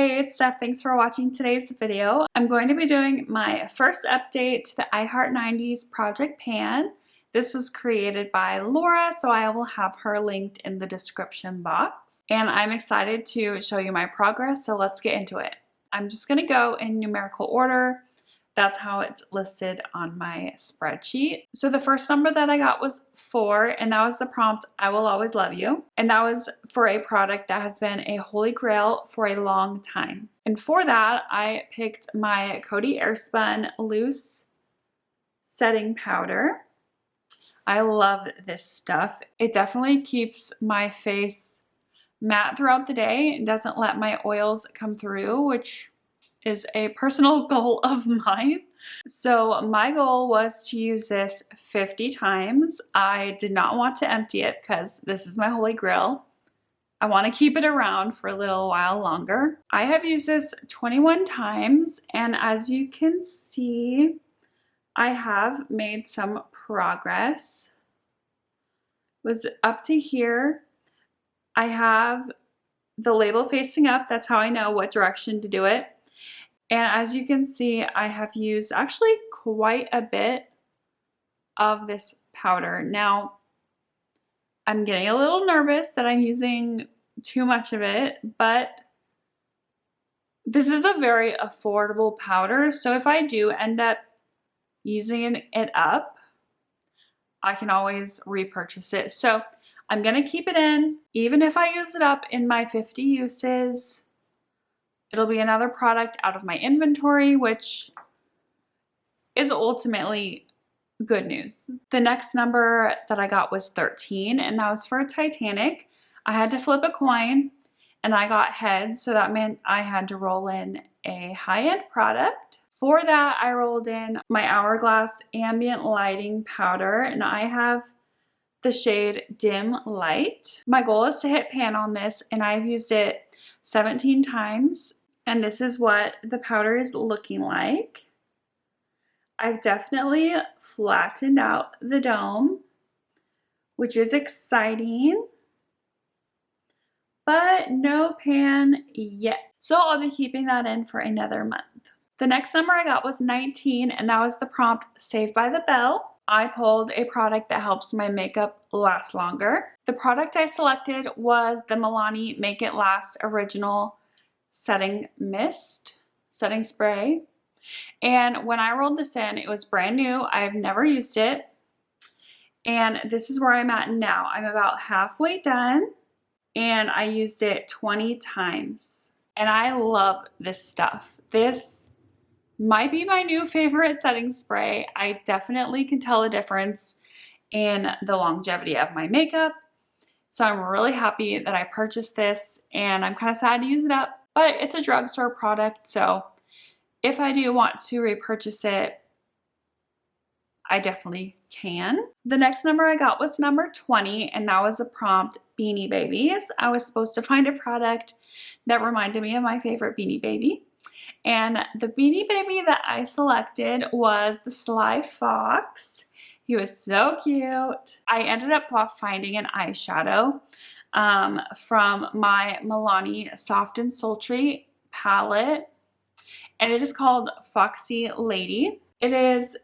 Hey, it's Steph. Thanks for watching today's video. I'm going to be doing my first update to the I Heart 90s Project Pan. This was created by Laura, so I will have her linked in the description box. And I'm excited to show you my progress, so let's get into it. I'm just going to go in numerical order. That's how it's listed on my spreadsheet. So the first number that I got was 4, and that was the prompt, I will always love you. And that was for a product that has been a holy grail for a long time. And for that, I picked my Coty Airspun Loose Setting Powder. I love this stuff. It definitely keeps my face matte throughout the day. It doesn't let my oils come through, which is a personal goal of mine. So my goal was to use this 50 times. I did not want to empty it because this is my holy grail. I want to keep it around for a little while longer. I have used this 21 times, and as you can see, I have made some progress. It was up to here. I have the label facing up. That's how I know what direction to do it. And as you can see, I have used actually quite a bit of this powder. Now, I'm getting a little nervous that I'm using too much of it, but this is a very affordable powder. So if I do end up using it up, I can always repurchase it. So I'm going to keep it in. Even if I use it up in my 50 uses, it'll be another product out of my inventory, which is ultimately good news. The next number that I got was 13, and that was for Titanic. I had to flip a coin, and I got heads, so that meant I had to roll in a high-end product. For that, I rolled in my Hourglass Ambient Lighting Powder, and I have the shade Dim Light. My goal is to hit pan on this, and I've used it 17 times. And this is what the powder is looking like. I've definitely flattened out the dome, which is exciting, but no pan yet. So I'll be keeping that in for another month. The next number I got was 19, and that was the prompt Saved by the Bell. I pulled a product that helps my makeup last longer. The product I selected was the Milani Make It Last Original Setting Spray. And when I rolled this in, it was brand new. I've never used it. And this is where I'm at now. I'm about halfway done, and I used it 20 times. And I love this stuff. This might be my new favorite setting spray. I definitely can tell a difference in the longevity of my makeup. So I'm really happy that I purchased this, and I'm kind of sad to use it up. But it's a drugstore product, so if I do want to repurchase it, I definitely can. The next number I got was number 20, and that was a prompt Beanie Babies. I was supposed to find a product that reminded me of my favorite Beanie Baby. And the Beanie Baby that I selected was the Sly Fox. He was so cute. I ended up finding an eyeshadow from my Milani Soft and Sultry palette, and it is called Foxy Lady. It is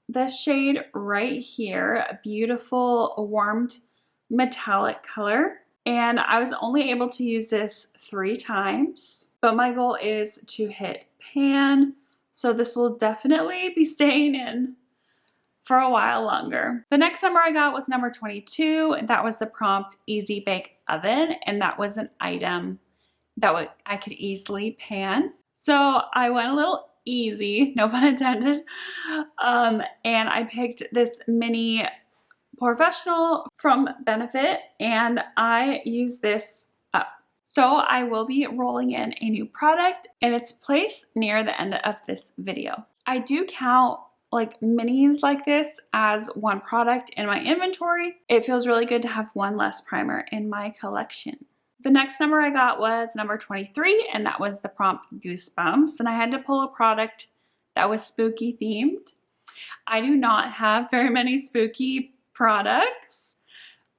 the shade right here, a beautiful warmed metallic color, and I was only able to use this 3 times, but my goal is to hit pan, so this will definitely be staying in for a while longer. The next number I got was number 22, and that was the prompt Easy Bake Oven, and that was an item that I could easily pan. So I went a little easy, no pun intended, and I picked this mini Professional from Benefit, and I use this up. So I will be rolling in a new product in its place near the end of this video. I do count like minis like this as one product in my inventory. It feels really good to have one less primer in my collection. The next number I got was number 23, and that was the prompt Goosebumps, and I had to pull a product that was spooky themed. I do not have very many spooky products,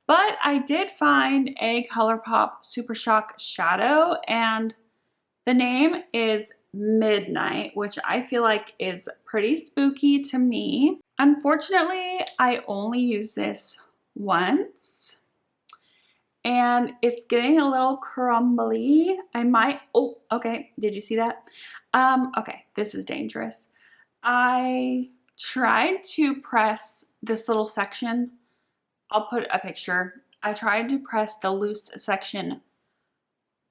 but I did find a ColourPop Super Shock shadow, and The name is Midnight, which I feel like is pretty spooky to me. Unfortunately, I only use this once and it's getting a little crumbly. I might, oh, okay, did you see that? Okay, this is dangerous. I tried to press this little section. I'll put a picture. I tried to press the loose section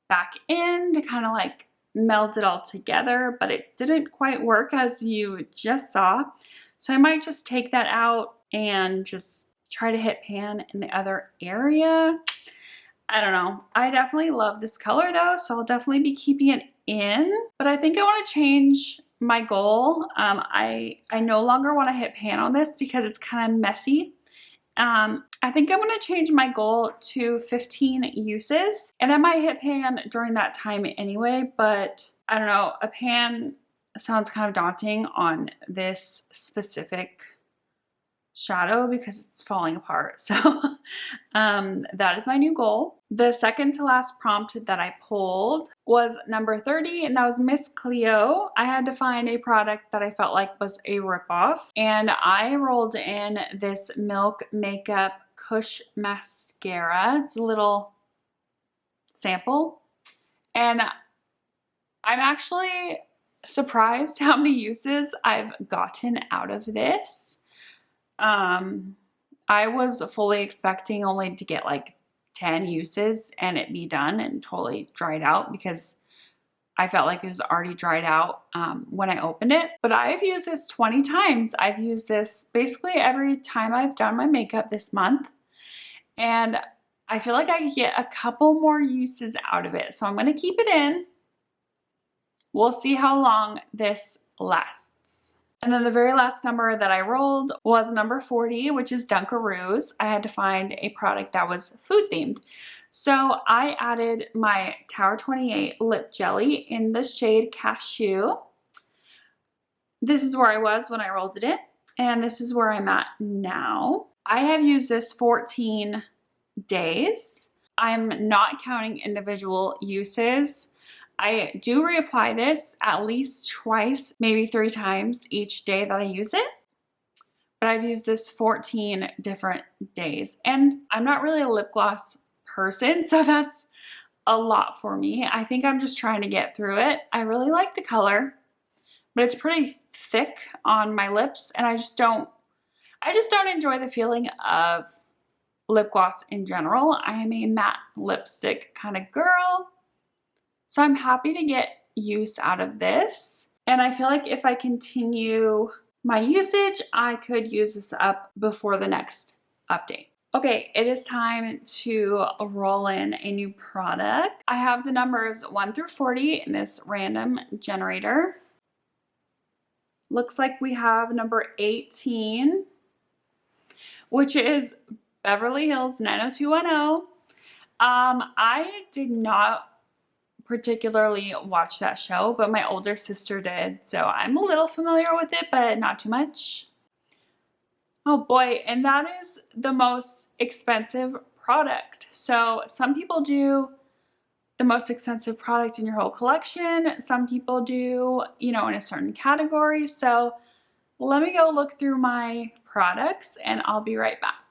back in to kind of like melt it all together, but it didn't quite work as you just saw. So I might just take that out and just try to hit pan in the other area. I don't know. I definitely love this color though, so I'll definitely be keeping it in, but I think I want to change my goal. I no longer want to hit pan on this because it's kind of messy. I think I'm going to change my goal to 15 uses, and I might hit pan during that time anyway, but I don't know, a pan sounds kind of daunting on this specific shadow because it's falling apart. So that is my new goal. The second to last prompt that I pulled was number 30, and that was Miss Cleo. I had to find a product that I felt like was a ripoff, and I rolled in this Milk Makeup Kush Mascara. It's a little sample, and I'm actually surprised how many uses I've gotten out of this. I was fully expecting only to get like 10 uses and it be done and totally dried out because I felt like it was already dried out when I opened it. But I've used this 20 times. I've used this basically every time I've done my makeup this month. And I feel like I could get a couple more uses out of it. So I'm going to keep it in. We'll see how long this lasts. And then the very last number that I rolled was number 40, which is Dunkaroos. I had to find a product that was food themed. So I added my Tower 28 lip jelly in the shade Cashew. This is where I was when I rolled it in, and this is where I'm at now. I have used this 14 days. I'm not counting individual uses. I do reapply this at least twice, maybe 3 times each day that I use it. But I've used this 14 different days. And I'm not really a lip gloss person, so that's a lot for me. I think I'm just trying to get through it. I really like the color, but it's pretty thick on my lips, and I just don't enjoy the feeling of lip gloss in general. I am a matte lipstick kind of girl. So I'm happy to get use out of this. And I feel like if I continue my usage, I could use this up before the next update. Okay, it is time to roll in a new product. I have the numbers 1 through 40 in this random generator. Looks like we have number 18, which is Beverly Hills 90210. I did not particularly watch that show, but my older sister did, so I'm a little familiar with it, but not too much. Oh boy, and that is the most expensive product. So some people do the most expensive product in your whole collection. Some people do, you know, in a certain category. So let me go look through my products and I'll be right back.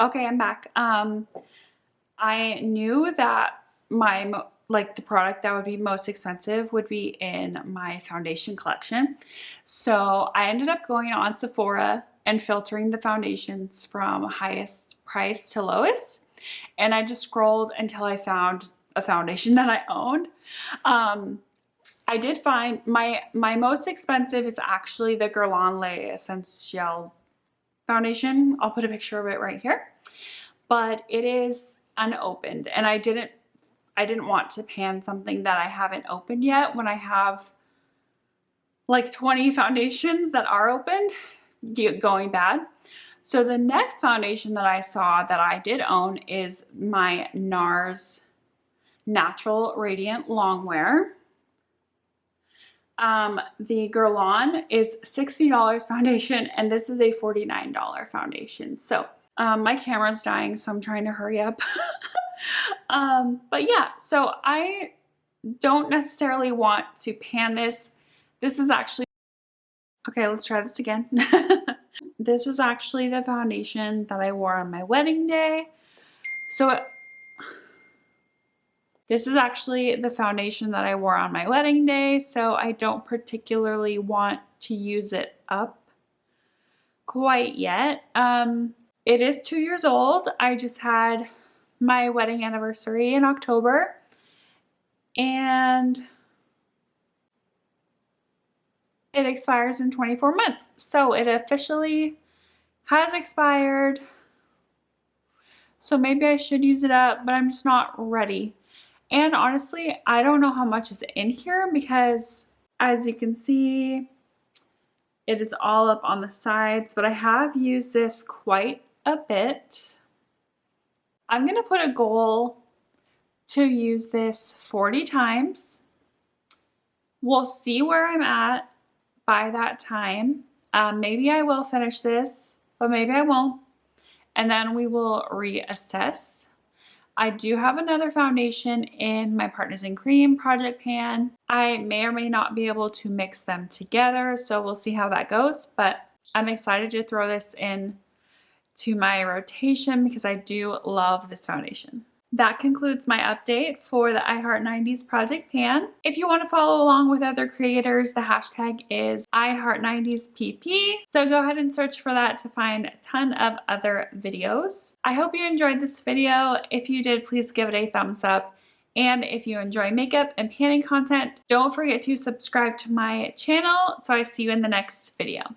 Okay, I'm back. I knew that the product that would be most expensive would be in my foundation collection. So I ended up going on Sephora and filtering the foundations from highest price to lowest. And I just scrolled until I found a foundation that I owned. I did find my most expensive is actually the Guerlain Le Essentiel foundation. I'll put a picture of it right here. But it is unopened, and I didn't want to pan something that I haven't opened yet when I have like 20 foundations that are opened going bad. So the next foundation that I saw that I did own is my NARS Natural Radiant Longwear. The Guerlain is $60 foundation, and this is a $49 foundation. So my camera's dying, so I'm trying to hurry up. But yeah, so I don't necessarily want to pan this. This is actually, okay, let's try this again. This is actually the foundation that I wore on my wedding day. So this is actually the foundation that I wore on my wedding day, so I don't particularly want to use it up quite yet. It is 2 years old. I just had my wedding anniversary in October, and it expires in 24 months. So it officially has expired. So maybe I should use it up, but I'm just not ready. And honestly, I don't know how much is in here because as you can see, it is all up on the sides, but I have used this quite a bit. I'm gonna put a goal to use this 40 times. We'll see where I'm at by that time. Maybe I will finish this, but maybe I won't. And then we will reassess. I do have another foundation in my Partners in Cream project pan. I may or may not be able to mix them together, so we'll see how that goes, but I'm excited to throw this in to my rotation because I do love this foundation. That concludes my update for the iHeart90s project pan. If you want to follow along with other creators, the hashtag is iHeart90sPP. So go ahead and search for that to find a ton of other videos. I hope you enjoyed this video. If you did, please give it a thumbs up. And if you enjoy makeup and panning content, don't forget to subscribe to my channel. So I see you in the next video.